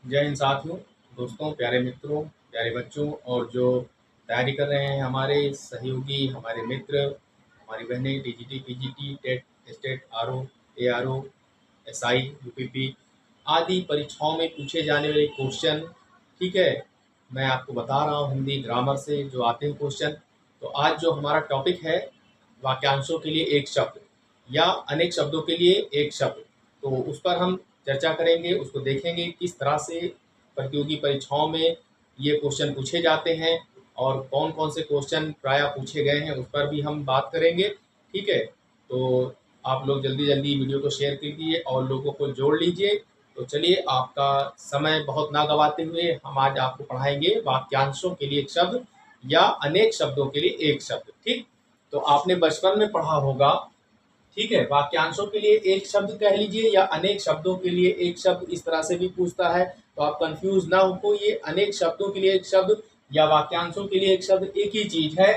जय हिंद साथियों, दोस्तों, प्यारे मित्रों, प्यारे बच्चों और जो तैयारी कर रहे हैं हमारे सहयोगी, हमारे मित्र, हमारी बहनें TGT, PGT, TET, state, RO, ARO, SI, UPP आदि परीक्षाओं में पूछे जाने वाले क्वेश्चन। ठीक है, मैं आपको बता रहा हूँ हिंदी ग्रामर से जो आते हैं क्वेश्चन। तो आज जो हमारा टॉपिक है, वाक्यांशों के लिए एक शब्द या अनेक शब्दों के लिए एक शब्द, तो उस पर हम चर्चा करेंगे, उसको देखेंगे किस तरह से प्रतियोगी परीक्षाओं में ये क्वेश्चन पूछे जाते हैं और कौन कौन से क्वेश्चन प्रायः पूछे गए हैं उस पर भी हम बात करेंगे। ठीक है, तो आप लोग जल्दी जल्दी वीडियो को शेयर कीजिए और लोगों को जोड़ लीजिए। तो चलिए, आपका समय बहुत ना गवाते हुए हम आज आपको पढ़ाएंगे वाक्यांशों के लिए एक शब्द या अनेक शब्दों के लिए एक शब्द। ठीक, तो आपने बचपन में पढ़ा होगा। ठीक है, वाक्यांशों के लिए एक शब्द कह लीजिए या अनेक शब्दों के लिए एक शब्द, इस तरह से भी पूछता है। तो आप कंफ्यूज ना हो, ये अनेक शब्दों के लिए एक शब्द या वाक्यांशों के लिए एक शब्द एक ही चीज है।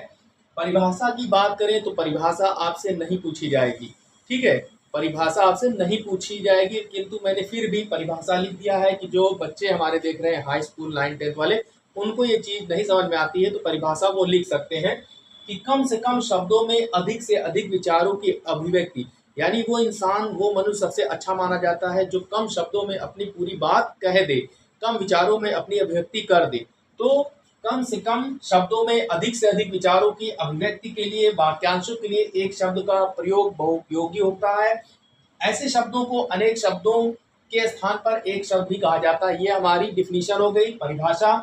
परिभाषा की बात करें तो परिभाषा आपसे नहीं पूछी जाएगी। ठीक है, परिभाषा आपसे नहीं पूछी जाएगी, किंतु मैंने फिर भी परिभाषा लिख दिया है कि जो बच्चे हमारे देख रहे हैं हाई स्कूल 9th-10th वाले, उनको ये चीज नहीं समझ में आती है तो परिभाषा वो लिख सकते हैं कि कम से कम शब्दों में अधिक से अधिक विचारों की अभिव्यक्ति। यानी वो इंसान, वो मनुष्य सबसे अच्छा माना जाता है जो कम शब्दों में अपनी पूरी बात कह दे, कम विचारों में अपनी अभिव्यक्ति कर दे। तो कम से कम शब्दों में अधिक से अधिक विचारों की अभिव्यक्ति के लिए वाक्यांशों के लिए एक शब्द का प्रयोग बहुउपयोगी होता है। ऐसे शब्दों को अनेक शब्दों के स्थान पर एक शब्द भी कहा जाता है। ये हमारी डिफिनीशन हो गई, परिभाषा।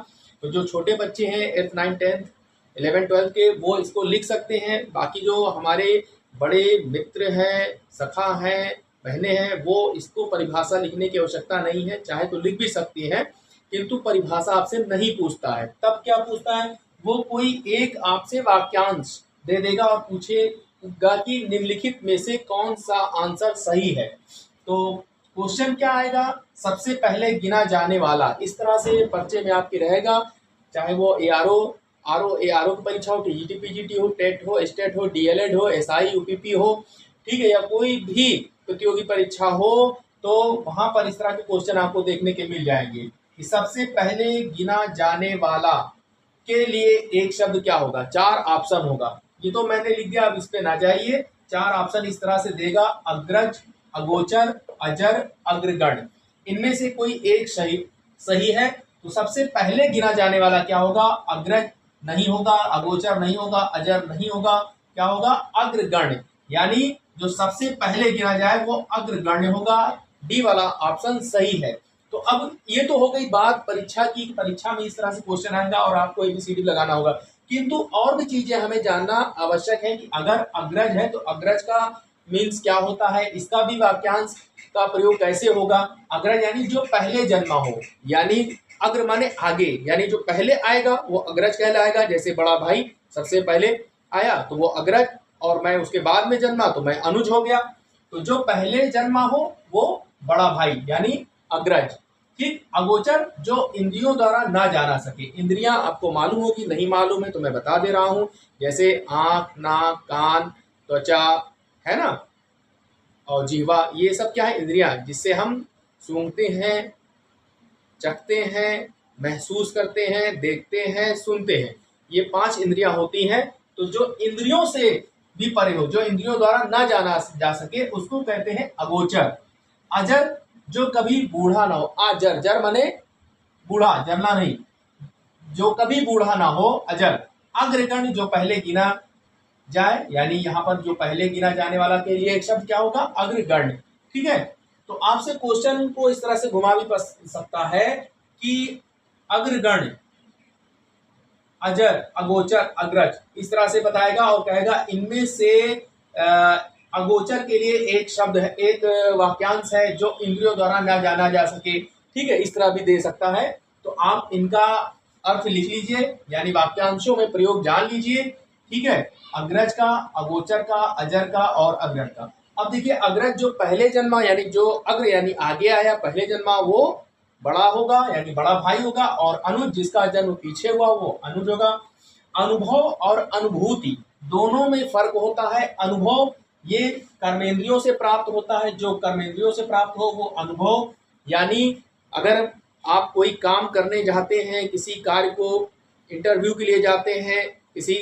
तो जो छोटे बच्चे हैं 8th 9th 10th 11th 12th के, वो इसको लिख सकते हैं। बाकी जो हमारे बड़े मित्र हैं, सखा हैं, बहनें हैं, वो इसको परिभाषा लिखने की आवश्यकता नहीं है, चाहे तो लिख भी सकती हैं, किंतु परिभाषा आपसे नहीं पूछता है। तब क्या पूछता है, वो कोई एक आपसे वाक्यांश दे देगा और पूछेगा कि निम्नलिखित में से कौन सा आंसर सही है। तो क्वेश्चन क्या आएगा, सबसे पहले गिना जाने वाला, इस तरह से पर्चे में आपके रहेगा। चाहे वो आरओ की परीक्षा हो, टीजीटी, पीजीटी हो, टेट हो, स्टेट हो, डीएलएड हो, एसआई, यूपीपी हो, ठीक है, या कोई भी प्रतियोगी परीक्षा हो, तो वहां पर इस तरह के क्वेश्चन आपको देखने के मिल जाएंगे कि सबसे पहले गिना जाने वाला के लिए एक शब्द क्या होगा। 4 ऑप्शन होगा, ये तो मैंने लिख दिया, अब इस पे ना जाइए। 4 ऑप्शन इस तरह से देगा, अग्रज, अगोचर, अजर, अग्रगण्य। इनमें से कोई एक सही सही है। तो सबसे पहले गिना जाने वाला क्या होगा, अग्रज नहीं होगा, अगोचर नहीं होगा, अजर नहीं होगा, क्या होगा, अग्रगण्य। यानी जो सबसे पहले गिना जाए वो अग्रगण्य होगा। डी वाला ऑप्शन सही है। तो अब ये तो हो गई बात परीक्षा की, परीक्षा में इस तरह से क्वेश्चन आएगा और आपको एबीसीडी लगाना होगा। किंतु और भी चीजें हमें जानना आवश्यक है कि अगर अग्रज है तो अग्रज का मीन्स क्या होता है, इसका भी वाक्यांश का प्रयोग कैसे होगा। अग्रज यानी जो पहले जन्मा हो, यानी अग्र माने आगे, यानी जो पहले आएगा वो अग्रज कहलाएगा। जैसे बड़ा भाई सबसे पहले आया तो वो अग्रज, और मैं उसके बाद में जन्मा तो मैं अनुज हो गया। तो जो पहले जन्मा हो वो बड़ा भाई यानी अग्रज। ठीक, अगोचर जो इंद्रियों द्वारा ना जाना सके। इंद्रियां आपको मालूम होगी, नहीं मालूम है तो मैं बता दे रहा हूं, जैसे आंख, नाक, कान, त्वचा, है ना, और जीवा, ये सब क्या है, इंद्रियां, जिससे हम सूंघते हैं, चखते हैं, महसूस करते हैं, देखते हैं, सुनते हैं। ये 5 इंद्रियां होती हैं। तो जो इंद्रियों से भी परे हो, जो इंद्रियों द्वारा ना जाना जा सके, उसको कहते हैं अगोचर। अजर जो कभी बूढ़ा ना हो, अजर, जर माने बूढ़ा, जरना नहीं, जो कभी बूढ़ा ना हो, अजर। अग्रगण्य जो पहले गिना जाए, यानी यहाँ पर जो पहले गिना जाने वाला के लिए एक शब्द क्या होगा, अग्रगण्य। ठीक है, तो आपसे क्वेश्चन को इस तरह से घुमा भी सकता है कि अग्रगण्य, अजर, अगोचर, अग्रज, इस तरह से बताएगा और कहेगा इनमें से अगोचर के लिए एक शब्द है, एक वाक्यांश है जो इंद्रियों द्वारा ना जाना जा सके। ठीक है, इस तरह भी दे सकता है। तो आप इनका अर्थ लिख लीजिए, यानी वाक्यांशों में प्रयोग जान लीजिए। ठीक है, अग्रज का, अगोचर का, अजर का और अग्रज का। अब देखिए, अग्रज जो पहले जन्मा, यानी जो अग्र यानी आगे आया, पहले जन्मा, वो बड़ा होगा यानी बड़ा भाई होगा, और अनुज जिसका जन्म पीछे हुआ वो अनुज होगा। अनुभव और अनुभूति दोनों में फर्क होता है। अनुभव ये कर्मेंद्रियों से प्राप्त होता है, जो कर्मेंद्रियों से प्राप्त हो वो अनुभव। यानी अगर आप कोई काम करने जाते हैं, किसी कार्य को इंटरव्यू के लिए जाते हैं, किसी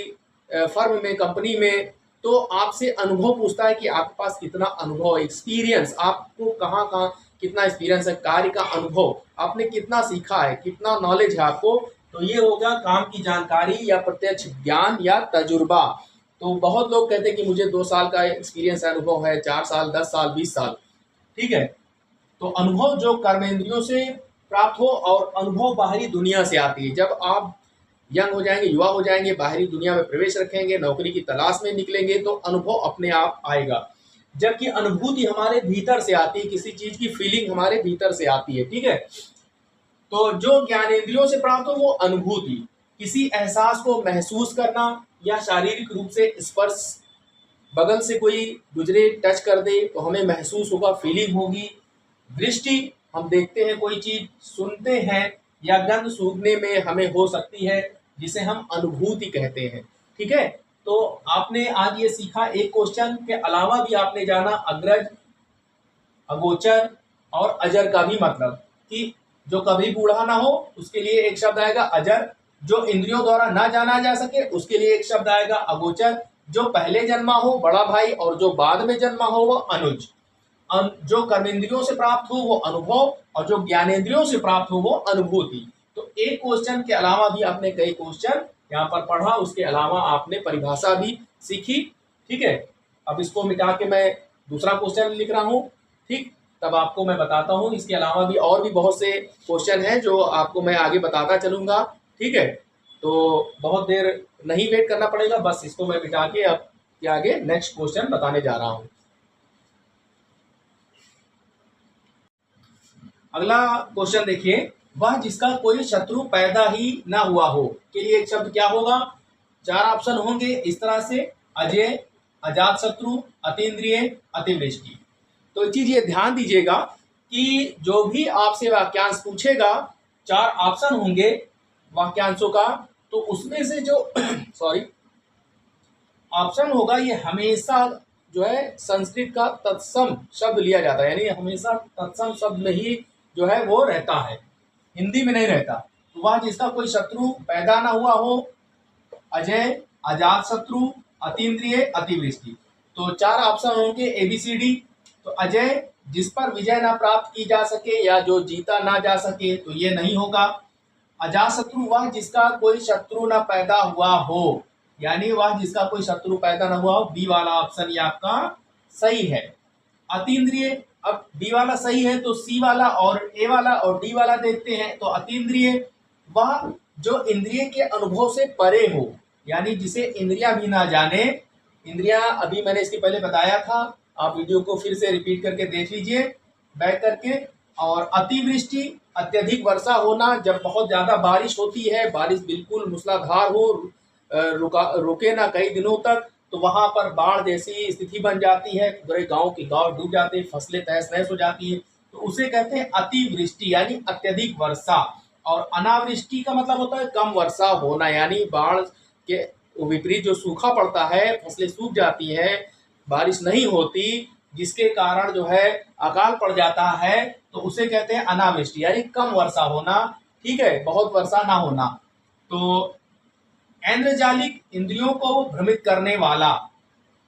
फर्म में, कंपनी में, तो आपसे अनुभव पूछता है कि आपके पास कितना अनुभव है, एक्सपीरियंस, आपको कहाँ कहाँ कितना एक्सपीरियंस है, कार्य का अनुभव, आपने कितना सीखा है, कितना नॉलेज है आपको। तो ये होगा काम की जानकारी या प्रत्यक्ष ज्ञान या तजुर्बा। तो बहुत लोग कहते हैं कि मुझे 2 साल का एक्सपीरियंस अनुभव है, 4 साल, 10 साल, 20 साल, ठीक है। तो अनुभव जो कर्मेंद्रियों से प्राप्त हो, और अनुभव बाहरी दुनिया से आती है। जब आप यंग हो जाएंगे, युवा हो जाएंगे, बाहरी दुनिया में प्रवेश रखेंगे, नौकरी की तलाश में निकलेंगे, तो अनुभव अपने आप आएगा। जबकि अनुभूति हमारे भीतर से आती है, किसी चीज की फीलिंग हमारे भीतर से आती है, ठीक है। तो जो ज्ञानेंद्रियों से प्राप्त हो वो अनुभूति, किसी एहसास को महसूस करना या शारीरिक रूप से स्पर्श, बगल से कोई गुजरे टच कर दे तो हमें महसूस होगा, फीलिंग होगी। दृष्टि, हम देखते हैं कोई चीज, सुनते हैं, या गंध सूंघने में हमें हो सकती है, जिसे हम अनुभूति कहते हैं, ठीक है। तो आपने आज ये सीखा, एक क्वेश्चन के अलावा भी आपने जाना अग्रज, अगोचर और अजर का भी मतलब, कि जो कभी बूढ़ा ना हो उसके लिए एक शब्द आएगा अजर, जो इंद्रियों द्वारा ना जाना जा सके उसके लिए एक शब्द आएगा अगोचर, जो पहले जन्मा हो बड़ा भाई और जो बाद में जन्मा हो वो अनुज। जो कर्मेंद्रियों से प्राप्त हो वो अनुभव, और जो ज्ञानेंद्रियों से प्राप्त हो वो अनुभूति। तो एक क्वेश्चन के अलावा भी आपने कई क्वेश्चन यहाँ पर पढ़ा, उसके अलावा आपने परिभाषा भी सीखी, ठीक है। अब इसको मिटा के मैं दूसरा क्वेश्चन लिख रहा हूँ, ठीक, तब आपको मैं बताता हूँ। इसके अलावा भी और भी बहुत से क्वेश्चन हैं जो आपको मैं आगे बताता चलूंगा, ठीक है। तो बहुत देर नहीं वेट करना पड़ेगा, बस इसको मैं मिटा के अब आगे नेक्स्ट क्वेश्चन बताने जा रहा हूँ। अगला क्वेश्चन देखिए, वह जिसका कोई शत्रु पैदा ही ना हुआ हो के लिए एक शब्द क्या होगा। 4 ऑप्शन होंगे इस तरह से, अजय, अजात शत्रु, अतीन्द्रिय, अतिवृष्टि। तो एक चीज ये ध्यान दीजिएगा कि जो भी आपसे वाक्यांश पूछेगा, 4 ऑप्शन होंगे वाक्यांशों का, तो उसमें से जो सॉरी ऑप्शन होगा ये हमेशा जो है संस्कृत का तत्सम शब्द लिया जाता है, यानी हमेशा तत्सम शब्द में ही जो है वो रहता है, हिंदी में नहीं रहता। तो वह जिसका कोई शत्रु पैदा ना हुआ हो, अजय, अजात शत्रु, अतीन्द्रिय, अतिवृष्टि। तो 4 ऑप्शन होंगे ABCD। तो अजय, जिस पर विजय ना प्राप्त की जा सके या जो जीता ना जा सके, तो ये नहीं होगा। अजात शत्रु, वह जिसका कोई शत्रु ना पैदा हुआ हो, यानी वह जिसका कोई शत्रु पैदा ना हुआ हो, बी वाला ऑप्शन ये आपका सही है। अतीन्द्रिय, अब बी वाला सही है तो सी वाला और ए वाला और डी वाला देखते हैं। तो अतीन्द्रिय, वह जो इंद्रिय के अनुभव से परे हो, यानी जिसे इंद्रिया भी ना जाने। इंद्रिया अभी मैंने इसके पहले बताया था, आप वीडियो को फिर से रिपीट करके देख लीजिए बैक करके। और अतिवृष्टि, अत्यधिक वर्षा होना, जब बहुत ज्यादा बारिश होती है, बारिश बिल्कुल मूसलाधार हो, रुके ना कई दिनों तक, तो वहां पर बाढ़ जैसी स्थिति बन जाती है, पूरे गांव के गांव डूब जाते हैं, फसलें तहस नहस हो जाती है, तो उसे कहते हैं अतिवृष्टि, यानी अत्यधिक वर्षा। और अनावृष्टि का मतलब होता है कम वर्षा होना, यानी बाढ़ के विपरीत जो सूखा पड़ता है, फसलें सूख जाती है, बारिश नहीं होती, जिसके कारण जो है अकाल पड़ जाता है, तो उसे कहते हैं अनावृष्टि, यानी कम वर्षा होना, ठीक है, बहुत वर्षा ना होना। तो इंद्रजालिक, इंद्रियों को भ्रमित करने वाला,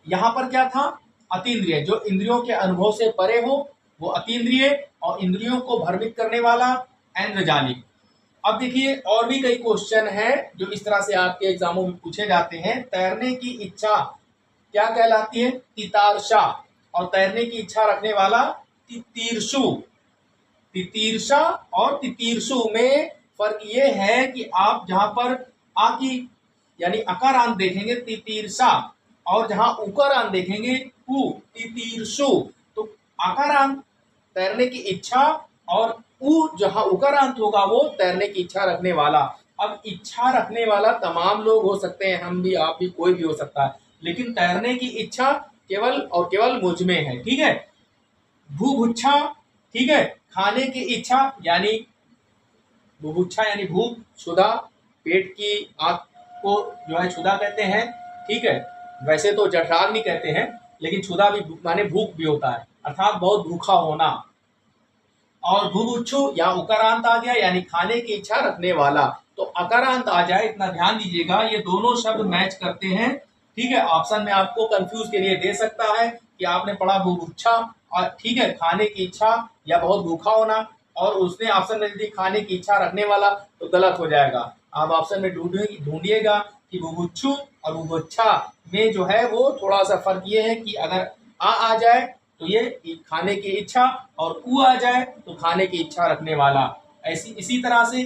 यहाँ पर क्या था, अतीन्द्रिय, जो इंद्रियों के अनुभव से परे हो वो अतीन्द्रिय, और इंद्रियों को भ्रमित करने वाला इंद्रजालिक। अब देखिए और भी कई क्वेश्चन हैं जो इस तरह से आपके एग्जामों में पूछे जाते हैं। तैरने की इच्छा क्या कहलाती है, तितारशा, और तैरने की इच्छा रखने वाला तितीर्षु। तितीर्षा और तितीर्षु में फर्क ये है कि आप जहां पर आ की यानी अकारांत देखेंगे तितीर्षा, और जहां उकारांत देखेंगे उ, तितीर्षु। तो आकारांत तैरने की इच्छा, और उ जहां उकारांत होगा वो तैरने की इच्छा रखने वाला। अब इच्छा रखने वाला तमाम लोग हो सकते हैं, हम भी, आप भी, कोई भी हो सकता है, लेकिन तैरने की इच्छा केवल और केवल मुझ में है, ठीक है। भूभुच्छा, ठीक है, खाने की इच्छा, यानी बुभुक्षा यानी भूख, क्षुधा, पेट की आग को जो है क्षुधा कहते हैं, ठीक है। वैसे तो जठराग्नि कहते हैं, लेकिन क्षुधा भी माने भूख भी होता है, अर्थात बहुत भूखा होना। और भुभुच्छु या उकारांत आ गया यानी खाने की इच्छा रखने वाला। तो अकारांत आ जाए, इतना ध्यान दीजिएगा, ये दोनों शब्द मैच करते हैं। ठीक है, ऑप्शन में आपको कंफ्यूज के लिए दे सकता है कि आपने पढ़ा बुभुक्षा और ठीक है खाने की इच्छा या बहुत भूखा होना, और उसने ऑप्शन में दी खाने की इच्छा रखने वाला, तो गलत हो जाएगा। आप ऑप्शन में ढूंढिएगा कि बुभुच्छु और बुभुक्षा में जो है वो थोड़ा सा फर्क ये है कि अगर आ जाए तो ये खाने की इच्छा, और उ आ जाए तो खाने की इच्छा रखने वाला। ऐसी इसी तरह से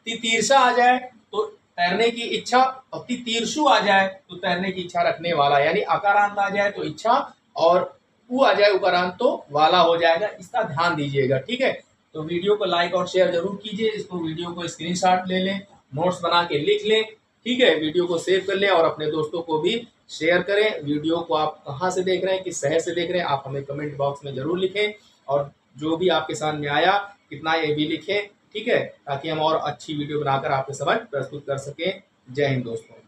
तितीर्षा आ जाए तो तैरने की इच्छा, और तितीर्षु आ जाए तो तैरने की इच्छा रखने वाला, यानी अकारांत आ जाए तो इच्छा और उ आ जाए उकारांत तो वाला हो जाएगा। इसका ध्यान दीजिएगा। ठीक है, तो वीडियो को लाइक और शेयर जरूर कीजिए। इसको वीडियो को स्क्रीनशॉट ले लें, नोट्स बना के लिख लें। ठीक है, वीडियो को सेव कर लें और अपने दोस्तों को भी शेयर करें। वीडियो को आप कहाँ से देख रहे हैं, किस शहर से देख रहे हैं, आप हमें कमेंट बॉक्स में जरूर लिखें, और जो भी आपके सामने आया कितना ये भी लिखें। ठीक है, ताकि हम और अच्छी वीडियो बनाकर आपके समझ प्रस्तुत कर सकें। जय हिंद दोस्तों।